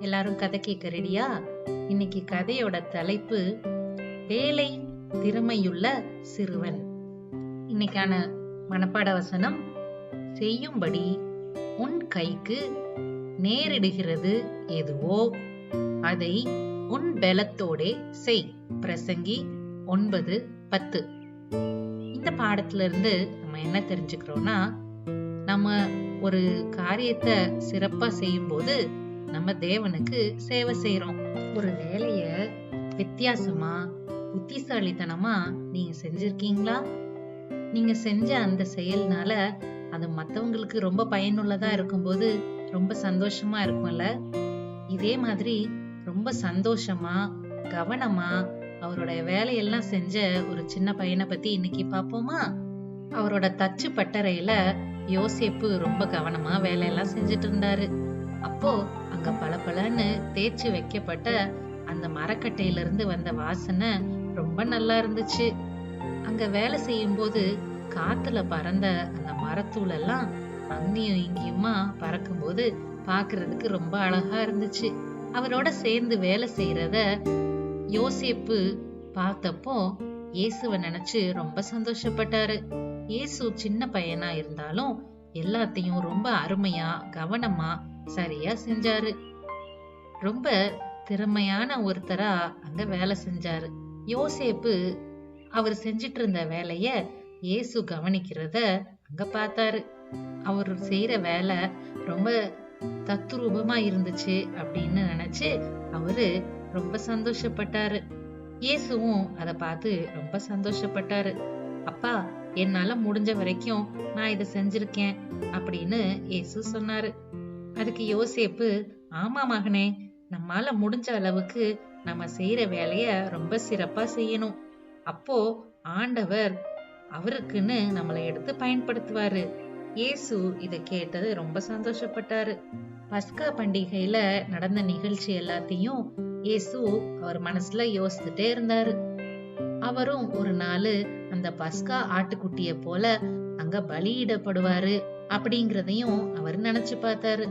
எல்லாரும் கதை கேட்க ரெடியா? இன்னைக்கு கதையோட தலைப்பு வேலை திறமையுள்ள சிறுவன். இன்னைக்கான மனப்பாட வசனம், செய்யும்படி உன் கைக்கு நேரிடுகிறது எதுவோ அதை உன் பலத்தோடே செய். பிரசங்கி 9:10. இந்த பாடத்துல இருந்து நம்ம என்ன தெரிஞ்சுக்கிறோம்னா, நம்ம ஒரு காரியத்தை சிறப்பா செய்யும் போது நம்ம தேவனுக்கு சேவை செய்யறோம். ஒரு வேலைய வித்தியாசமா புத்திசாலித்தனமா நீங்க செஞ்சிருக்கீங்களா? நீங்க செஞ்ச அந்த செயல்னால அது மத்தவங்களுக்கு ரொம்ப பயனுள்ளதா இருக்கும்போது ரொம்ப சந்தோஷமா இருக்கும்ல. இதே மாதிரி ரொம்ப சந்தோஷமா கவனமா அவரோட வேலையெல்லாம் செஞ்ச ஒரு சின்ன பையனை பத்தி இன்னைக்கு பாப்போமா? அவரோட தச்சு பட்டறையில யோசேப்பு ரொம்ப கவனமா வேலையெல்லாம் செஞ்சுட்டு இருந்தாரு. அப்போ அங்க பளபளன்னு தேய்ச்சி வைக்கப்பட்ட அந்த மரக்கட்டையில இருந்து வந்த வாசனை ரொம்ப நல்லா இருந்துச்சு. அங்க வேலை செய்யும் போது காத்துல பறந்த அந்த மரத்தூள் எல்லாம் அங்கேயும் இங்கேயுமா பறக்கும் போது பாக்குறதுக்கு ரொம்ப அழகா இருந்துச்சு. அவரோட சேர்ந்து வேலை செய்யறத யோசேப்பு பார்த்தப்போ இயேசுவை நினைச்சு ரொம்ப சந்தோஷப்பட்டாரு. இயேசு சின்ன பையனா இருந்தாலும் எல்லாத்தையும் ரொம்ப அருமையா கவனமா சரியா செஞ்சாரு. ரொம்ப திறமையான ஒருத்தரா அங்க வேலை செஞ்சாரு. யோசேப்பு அவர் செஞ்சிட்டு இருந்த வேலைய இயேசு கவனிக்கிறத அங்க பார்த்தாரு. அவர் செய்யற வேலை ரொம்ப தத்ரூபமா இருந்துச்சு அப்படின்னு நினைச்சு அவரு ரொம்ப சந்தோஷப்பட்டாரு. இயேசுவும் அதை பார்த்து ரொம்ப சந்தோஷப்பட்டாரு. அப்பா, என்னால முடிஞ்ச வரைக்கும் நான் இதை செஞ்சிருக்கேன் அப்படின்னு இயேசு சொன்னாரு. அதுக்கு யோசேப்பு, ஆமா மகனே, நம்மால முடிஞ்ச அளவுக்கு நம்ம செய்யற வேலைய ரொம்ப சிறப்பா செய்யணும். அப்போ ஆண்டவர் அவருக்குன்னு நம்மளை எடுத்து பயன்படுத்துவாரு. இயேசு இத கேட்டது ரொம்ப சந்தோஷப்பட்டாரு. பஸ்கா பண்டிகையில நடந்த நிகழ்ச்சி எல்லாத்தையும் இயேசு அவர் மனசுல யோசிச்சுட்டே இருந்தாரு. அவரும் ஒரு நாள் அந்த பஸ்கா ஆட்டுக்குட்டிய போல அங்க பலியிடப்படுவாரு அப்படிங்கறதையும் அவர் நினைச்சு பார்த்தாரு.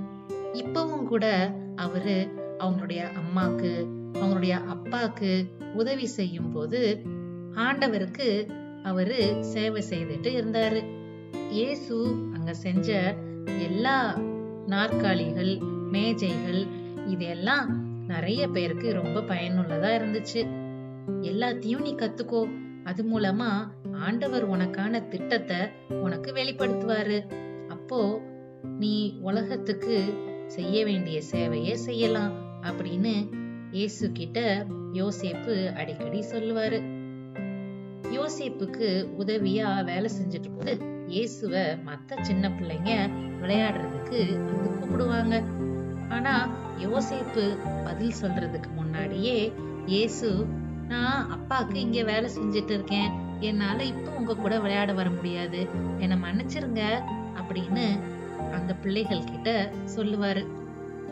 இப்பவும் கூட அவரு அவங்களுடைய அம்மாக்கு அவங்களுடைய அப்பாக்கு உதவி செய்யும் போது ஆண்டவருக்கு அவரு சேவை செய்துட்டு இருந்தாரு. இயேசு அங்க செஞ்ச எல்லா நாற்காலிகள், மேஜைகள், இதெல்லாம் நிறைய பேருக்கு ரொம்ப பயனுள்ளதா இருந்துச்சு. எல்லாத்தையும் நீ கத்துக்கோ. அது மூலமா ஆண்டவர் உனக்கான திட்டத்தை உனக்கு வெளிப்படுத்துவாரு. அப்போ நீ உலகத்துக்கு செய்ய வேண்டிய சேவையை செய்யலாம் அப்படின்னு இயேசு கிட்ட யோசேப்பு அடிக்கடி சொல்லுவாரு. யோசேப்புக்கு உதவியா வேலை செஞ்சுட்டு போது இயேசுவ மத்த சின்ன பிள்ளைங்க விளையாடுறதுக்கு வந்து கூப்பிடுவாங்க. ஆனா யோசேப்பு பதில் சொல்றதுக்கு முன்னாடியே இயேசு, நான் அப்பாக்கு இங்க வேலை செஞ்சுட்டு இருக்கேன், என்னால இப்ப உங்க கூட விளையாட வர முடியாது, என்னை மன்னிச்சிருங்க அப்படின்னு அந்த பிள்ளைகள் கிட்ட சொல்லுவாரு.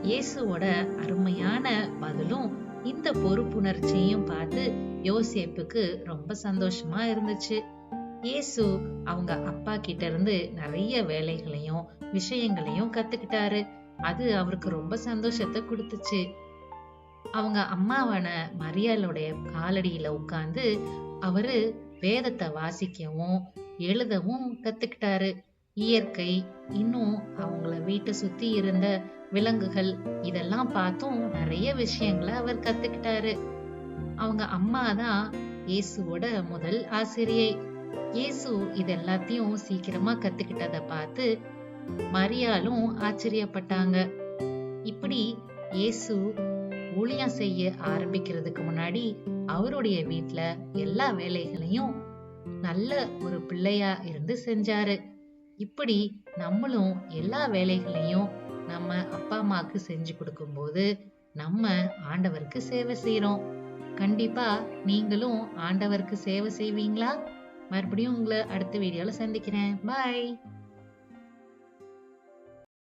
இயேசுவோட அருமையான பதிலும் இந்த பொறுப்புணர்ச்சியையும் பார்த்து யோசேப்புக்கு ரொம்ப சந்தோஷமா இருந்துச்சு. இயேசு அவங்க அப்பா கிட்ட இருந்து நிறைய வேலைகளையும் விஷயங்களையும் கத்துக்கிட்டாரு. அது அவருக்கு ரொம்ப சந்தோஷத்தை கொடுத்துச்சு. அவங்க அம்மாவான மரியாளுடைய காலடியில உட்கார்ந்து அவரு வேதத்தை வாசிக்கவும் எழுதவும் கத்துக்கிட்டாரு. இயற்கை, இன்னும் அவங்கள வீட்டை சுத்தி இருந்த விலங்குகள், இதெல்லாம் பார்த்தும் நிறைய விஷயங்களை அவர் கத்துக்கிட்டாரு. அவங்க அம்மா தான் இயேசுவோட முதல் ஆசிரியை. இயேசு இது எல்லாத்தையும் சீக்கிரமா கத்துக்கிட்டத பார்த்து மரியாளும் ஆச்சரியப்பட்டாங்க. இப்படி இயேசு ஊழியம் செய்ய ஆரம்பிக்கிறதுக்கு முன்னாடி அவருடைய வீட்டுல எல்லா வேலைகளையும் நல்ல ஒரு பிள்ளையா இருந்து செஞ்சாரு. இப்படி நம்மளும் எல்லா வேலைகளையும் நம்ம அப்பா அம்மாக்கு செஞ்சு கொடுக்கும்போது நம்ம ஆண்டவருக்கு சேவை செய்யறோம். கண்டிப்பா நீங்களும் ஆண்டவருக்கு சேவை செய்வீங்களா? மறுபடியும் உங்களை அடுத்த வீடியோல சந்திக்கிறேன். பாய்.